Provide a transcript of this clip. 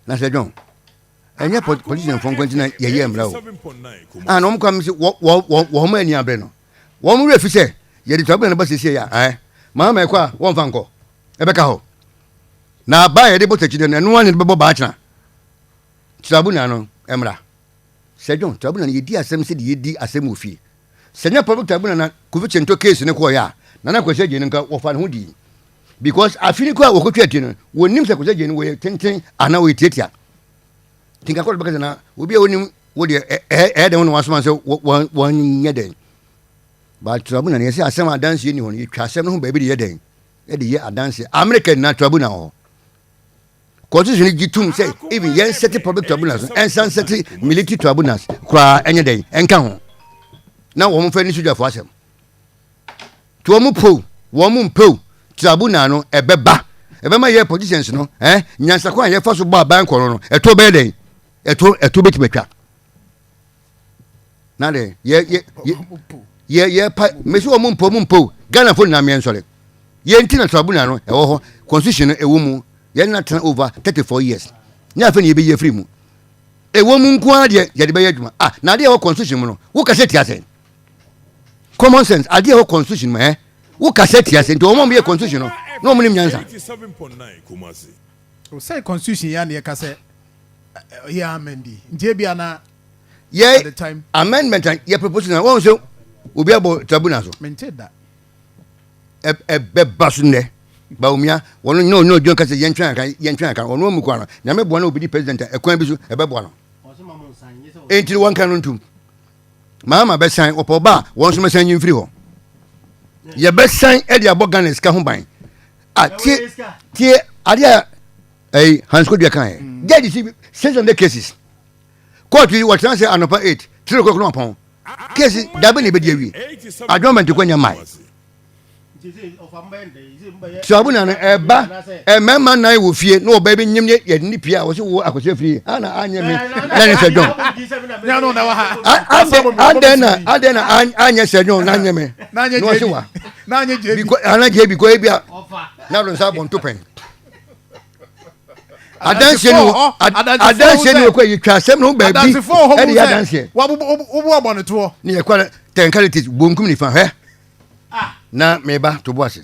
na se John enye politician fon kwantina ye mra o ana om kwam se wo ma ani abre no wo mu refi se ye di tribunal ba sese ya ma ma kwa wo mfa nko ebeka ho na ba ye de botachide na no ane bebo ba achana tribunal no emra se John tribunal ye di asem se ye di asem ofi se nya public tribunal na ku fi chento case ne ko ya na kwese je nka wo fa ho di because afini ko akotwa ti no wonim se kwese je ne wo tenten ana wo tietia tinka ko beka na obi wonim wo de de won wasoma se won nye den ba tribunal ne se asem adanse ni ho ni twa asem no ba bi de ye den e de ye adanse American na tribunal ho constitution gitum say even yen set public tribunals and san set military tribunals kwa enye den enka ho na wo mo fa ni soja fo asem to mo po wo mo mpo tribunal no ebeba ebema ye positions no nyansa kwa ye fa so ba ban koro no eto be den eto betibetwa na de ye pa mesi wo mo mpo Ghana fo na me nsore ye ntina tribunal no ewo ho constitution no ewo mu ye na turn over 34 years nya fa ni ye be ye free mu ewo mu nko ade ye de be ye adwuma na de wo constitution mu no wo ka seti asen common sense ade wo constitution mu wo ka seti asen to wo mo ye constitution no mo nim nyansa 87.9 Kumasi o say constitution ya na ye ka se ya amendi ntie bia na ye at the time amendment ye proposal won so obi abo tribunal so maintain that be basunne ba umia wono no jon ka se yentwan kan wono mu kwa no na me bo na obi di president ekwan bi so e be bo no enti won kan ntum mama be san opo ba won so me san nyimfiri ho ye be san e dia boganes ka ho ban tie adia Hansko dia kan judge see 600 cases court we what say anopa 8 3 o'clock no pon case da be ne be dia wi adjournment ko nya mai tribunal no eba mema nai wo fie no oba be nyim ye ni pia wo se wo akose fie ana anya me na ne sejon na no na wa ha adena anya sejon na anya me no se wa na anya je bi ko ana je bi ko e bia na ro sa bon to pen adanse ni ko yi twa sem no ba bi e de adanse wa bo aboneto ni e kwa technicalities bonkum ni fa na meba to boase